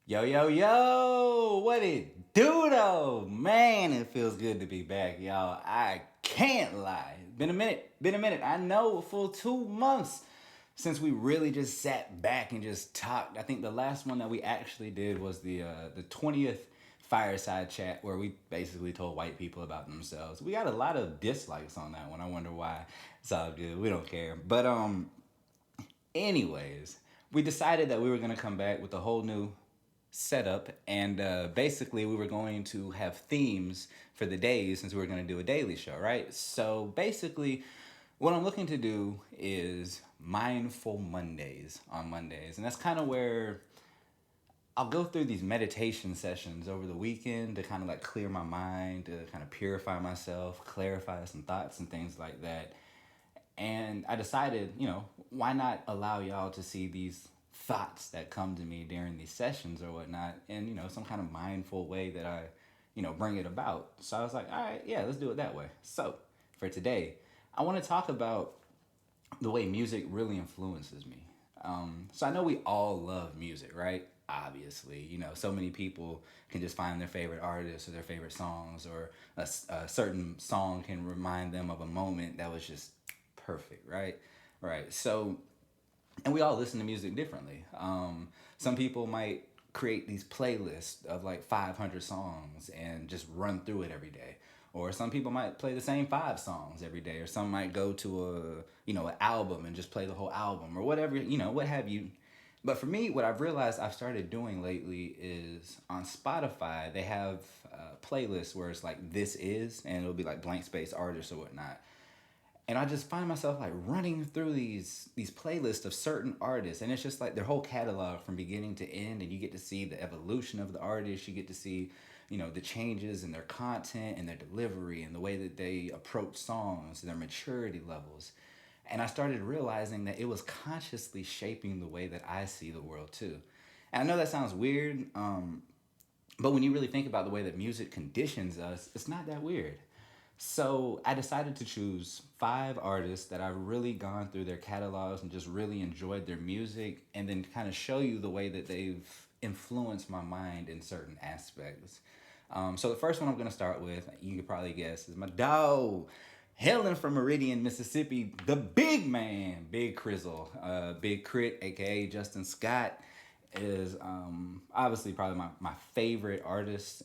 Yo, yo, yo! What it do though? Man, it feels good to be back, y'all. I can't lie. Been a minute. Been a minute. I know, a full 2 months since we really just sat back and just talked. I think the last one that we actually did was the 20th fireside chat where we basically told white people about themselves. We got a lot of dislikes on that one. I wonder why. It's all good. We don't care. But anyways, we decided that we were gonna come back with a whole new setup, and basically we were going to have themes for the days since we were going to do a daily show, right? So basically, what I'm looking to do is mindful Mondays on Mondays, and that's kind of where I'll go through these meditation sessions over the weekend to kind of like clear my mind, to kind of purify myself, clarify some thoughts and things like that. And I decided, why not allow y'all to see these thoughts that come to me during these sessions or whatnot in, some kind of mindful way that I, bring it about. So I was like, all right, yeah, let's do it that way. So for today, I want to talk about the way music really influences me. So I know we all love music, right? Obviously, so many people can just find their favorite artists or their favorite songs, or a certain song can remind them of a moment that was just perfect, right? Right. So, and we all listen to music differently. Some people might create these playlists of like 500 songs and just run through it every day. Or some people might play the same 5 songs every day, or some might go to an album and just play the whole album, or whatever, what have you. But for me, what I've realized I've started doing lately is on Spotify, they have playlists where it's like this is, and it'll be like blank space artists or whatnot. And I just find myself like running through these playlists of certain artists, and it's just like their whole catalog from beginning to end, and you get to see the evolution of the artist. You get to see, the changes in their content and their delivery and the way that they approach songs, their maturity levels. And I started realizing that it was consciously shaping the way that I see the world too. And I know that sounds weird, but when you really think about the way that music conditions us, it's not that weird. So I decided to choose 5 artists that I've really gone through their catalogs and just really enjoyed their music, and then kind of show you the way that they've influenced my mind in certain aspects. So the first one I'm going to start with, you could probably guess, is my dog. Hailing from Meridian, Mississippi, the big man, Big Crizzle, Big Crit, aka Justin Scott, is obviously probably my favorite artist,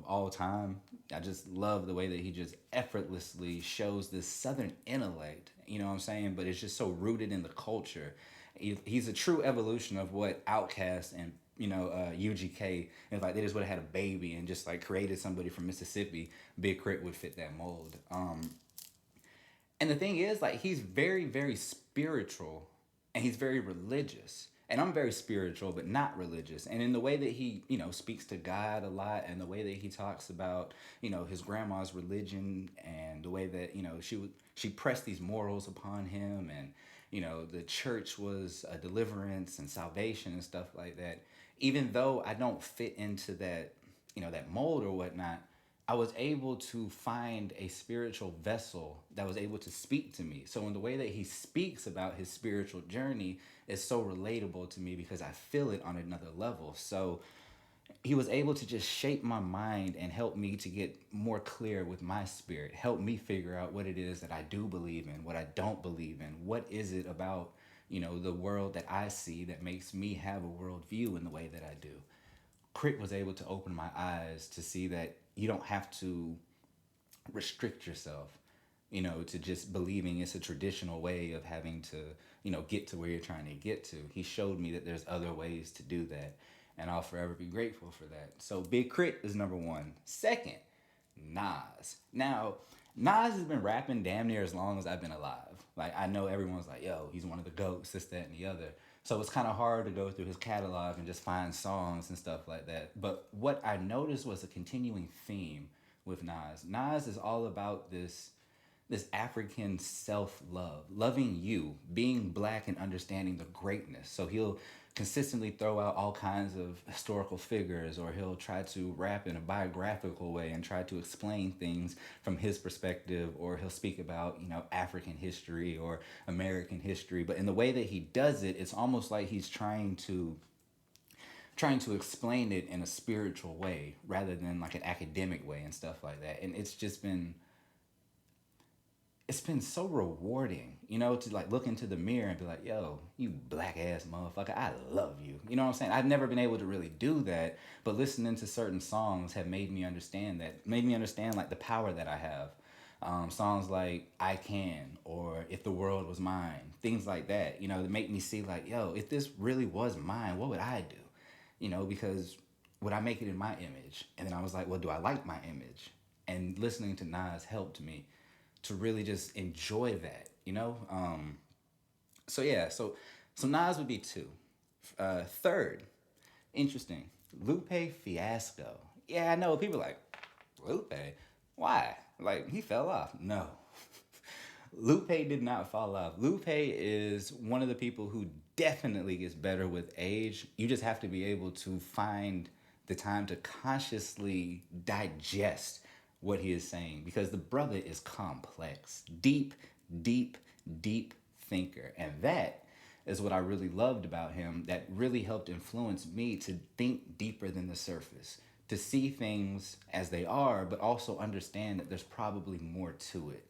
all time. I just love the way that he just effortlessly shows this southern intellect, you know what I'm saying? But it's just so rooted in the culture. He's a true evolution of what Outkast and UGK, and like they just would have had a baby and just like created somebody from Mississippi. Big Crit would fit that mold. And the thing is, like, he's very, very spiritual, and he's very religious. And I'm very spiritual, but not religious. And in the way that he, speaks to God a lot, and the way that he talks about, his grandma's religion, and the way that, she pressed these morals upon him, and, the church was a deliverance and salvation and stuff like that. Even though I don't fit into that, that mold or whatnot, I was able to find a spiritual vessel that was able to speak to me. So in the way that he speaks about his spiritual journey is so relatable to me because I feel it on another level. So he was able to just shape my mind and help me to get more clear with my spirit, help me figure out what it is that I do believe in, what I don't believe in, what is it about, the world that I see that makes me have a worldview in the way that I do. Crit was able to open my eyes to see that you don't have to restrict yourself, to just believing it's a traditional way of having to, get to where you're trying to get to. He showed me that there's other ways to do that. And I'll forever be grateful for that. So Big Crit is number one. Second, Nas. Now, Nas has been rapping damn near as long as I've been alive. Like, I know everyone's like, yo, he's one of the GOATs, this, that, and the other. So it's kind of hard to go through his catalog and just find songs and stuff like that. But what I noticed was a continuing theme with Nas. Nas is all about this African self love, loving you, being black and understanding the greatness. So he'll consistently throw out all kinds of historical figures, or he'll try to rap in a biographical way and try to explain things from his perspective, or he'll speak about, African history or American history. But in the way that he does it, it's almost like he's trying to trying to explain it in a spiritual way rather than like an academic way and stuff like that. And it's been so rewarding, to like look into the mirror and be like, yo, you black ass motherfucker, I love you. You know what I'm saying? I've never been able to really do that, but listening to certain songs have made me understand that, made me understand like the power that I have. Songs like I Can or If the World Was Mine, things like that, that make me see like, yo, if this really was mine, what would I do? Because would I make it in my image? And then I was like, well, do I like my image? And listening to Nas helped me to really just enjoy that. So yeah, so Nas would be two. Third, interesting, Lupe Fiasco. Yeah, I know people are like Lupe. Why? Like he fell off? No, Lupe did not fall off. Lupe is one of the people who definitely gets better with age. You just have to be able to find the time to consciously digest what he is saying because the brother is complex, deep, deep, deep thinker. And that is what I really loved about him that really helped influence me to think deeper than the surface, to see things as they are, but also understand that there's probably more to it.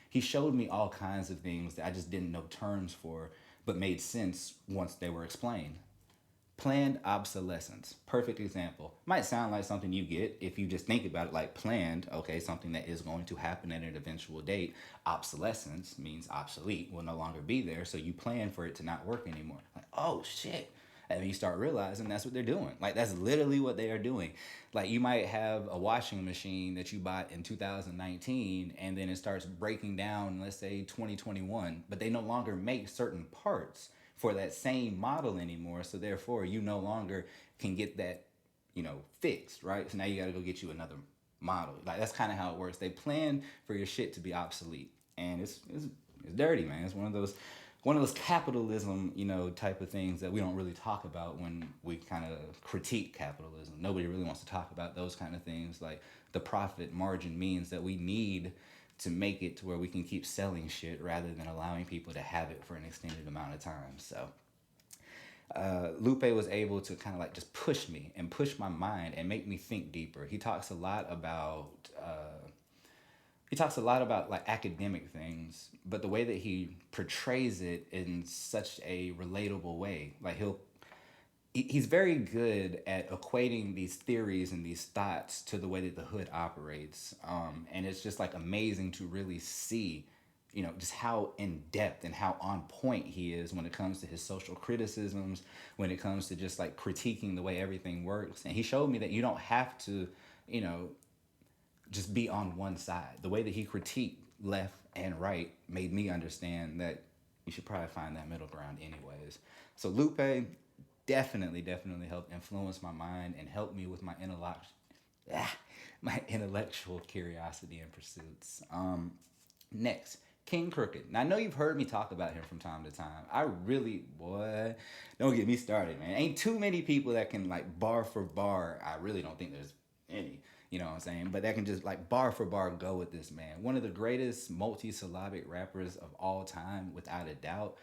He showed me all kinds of things that I just didn't know terms for, but made sense once they were explained. Planned obsolescence. Perfect example. Might sound like something you get if you just think about it like planned, okay, something that is going to happen at an eventual date. Obsolescence means obsolete, will no longer be there, so you plan for it to not work anymore. Like, oh shit. And then you start realizing that's what they're doing. Like, that's literally what they are doing. Like, you might have a washing machine that you bought in 2019, and then it starts breaking down, let's say 2021, but they no longer make certain parts for that same model anymore. So, therefore, you no longer can get that, fixed, right? So now you got to go get you another model. Like, that's kind of how it works. They plan for your shit to be obsolete. And it's dirty, man. It's one of those capitalism, type of things that we don't really talk about when we kind of critique capitalism. Nobody really wants to talk about those kind of things. Like the profit margin means that we need to make it to where we can keep selling shit rather than allowing people to have it for an extended amount of time. So Lupe was able to kind of like just push me and push my mind and make me think deeper. He talks a lot about like academic things, but the way that he portrays it in such a relatable way, like he's very good at equating these theories and these thoughts to the way that the hood operates, and it's just like amazing to really see, just how in depth and how on point he is when it comes to his social criticisms, when it comes to just like critiquing the way everything works. And he showed me that you don't have to, you know just be on one side. The way that he critiqued left and right made me understand that you should probably find that middle ground anyways. So Lupe definitely, definitely helped influence my mind and helped me with my intellectual curiosity and pursuits. Next, King Crooked. Now I know you've heard me talk about him from time to time. I really, boy, don't get me started, man. Ain't too many people that can like bar for bar. I really don't think there's any. You know what I'm saying? But that can just like bar for bar go with this man. One of the greatest multi-syllabic rappers of all time, without a doubt.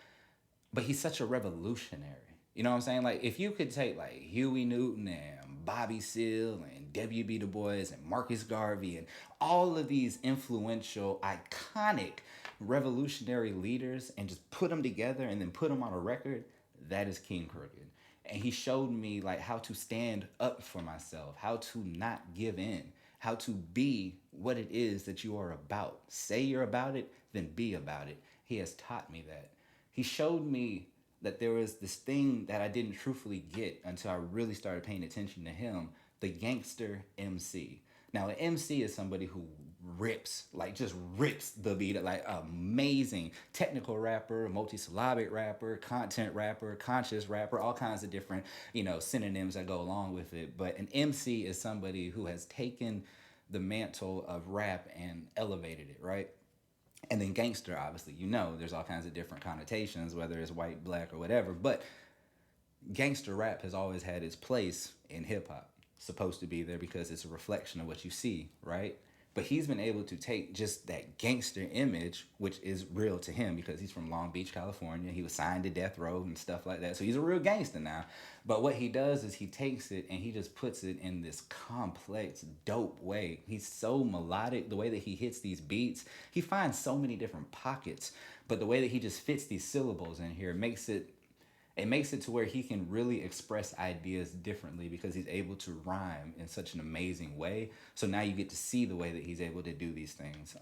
But he's such a revolutionary. You know what I'm saying? Like if you could take like Huey Newton and Bobby Seale and W.B. Du Bois and Marcus Garvey and all of these influential, iconic, revolutionary leaders and just put them together and then put them on a record, that is King Crooked. And he showed me like how to stand up for myself, how to not give in, how to be what it is that you are about. Say you're about it, then be about it. He has taught me that. He showed me that there was this thing that I didn't truthfully get until I really started paying attention to him, the gangster MC. Now, an MC is somebody who rips, like just rips the beat, like amazing technical rapper, multi-syllabic rapper, content rapper, conscious rapper, all kinds of different, synonyms that go along with it. But an MC is somebody who has taken the mantle of rap and elevated it, right? And then gangster, obviously, there's all kinds of different connotations, whether it's white, black, or whatever. But gangster rap has always had its place in hip hop. Supposed to be there because it's a reflection of what you see, right? But he's been able to take just that gangster image, which is real to him because he's from Long Beach, California. He was signed to death row and stuff like that. So he's a real gangster now. But what he does is he takes it and he just puts it in this complex, dope way. He's so melodic. The way that he hits these beats, he finds so many different pockets. But the way that he just fits these syllables in here makes it to where he can really express ideas differently because he's able to rhyme in such an amazing way. So now you get to see the way that he's able to do these things.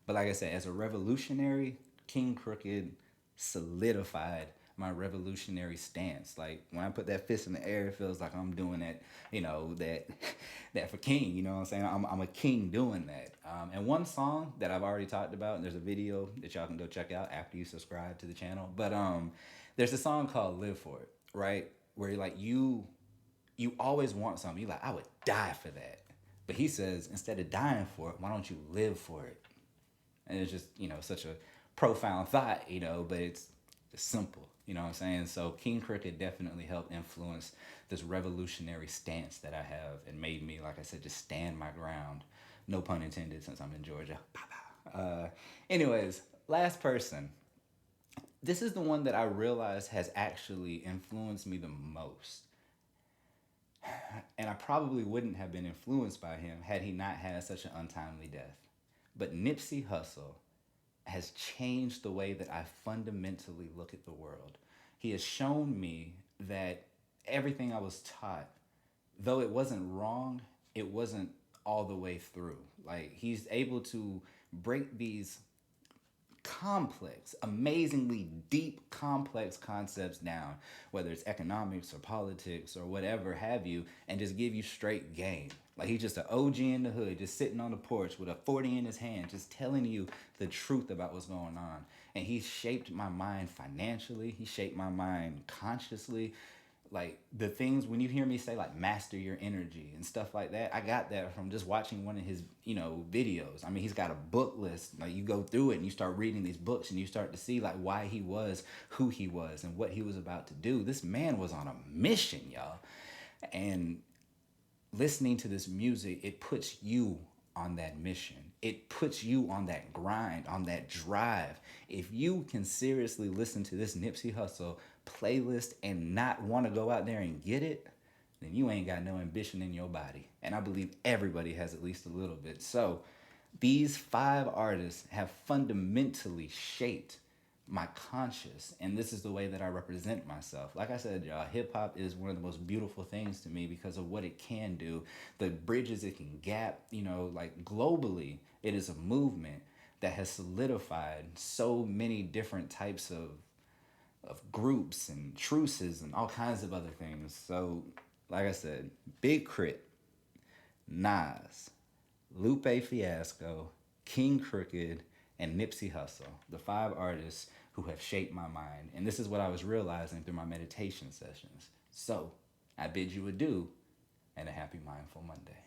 But like I said, as a revolutionary, King Crooked solidified my revolutionary stance. Like when I put that fist in the air, it feels like I'm doing that, that that for King. You know what I'm saying? I'm a king doing that. And one song that I've already talked about, and there's a video that y'all can go check out after you subscribe to the channel. But there's a song called "Live for It," right? Where you're like you always want something. You're like, I would die for that. But he says, instead of dying for it, why don't you live for it? And it's just, such a profound thought, but it's simple, you know what I'm saying? So King Crooked definitely helped influence this revolutionary stance that I have and made me, like I said, just stand my ground. No pun intended since I'm in Georgia. Anyways, last person. This is the one that I realized has actually influenced me the most. And I probably wouldn't have been influenced by him had he not had such an untimely death. But Nipsey Hussle has changed the way that I fundamentally look at the world. He has shown me that everything I was taught, though it wasn't wrong, it wasn't all the way through. Like he's able to break these complex, amazingly deep, complex concepts down, whether it's economics or politics or whatever have you, and just give you straight game. Like he's just an OG in the hood, just sitting on the porch with a 40 in his hand, just telling you the truth about what's going on. And he shaped my mind financially. He shaped my mind consciously. Like the things when you hear me say like master your energy and stuff like that, I got that from just watching one of his videos. I mean, he's got a book list. Like you go through it and you start reading these books and you start to see like why he was who he was and what he was about to do. This man was on a mission, y'all. And listening to this music, it puts you on that mission. It puts you on that grind, on that drive. If you can seriously listen to this Nipsey Hussle playlist and not want to go out there and get it, then you ain't got no ambition in your body. And I believe everybody has at least a little bit. So these 5 artists have fundamentally shaped my conscious, and this is the way that I represent myself. Like I said, y'all, hip hop is one of the most beautiful things to me because of what it can do, the bridges it can gap. Like globally, it is a movement that has solidified so many different types of groups and truces and all kinds of other things. So, like I said, Big Crit, Nas, Lupe Fiasco, King Crooked, and Nipsey Hussle, the 5 artists who have shaped my mind. And this is what I was realizing through my meditation sessions. So, I bid you adieu and a happy Mindful Monday.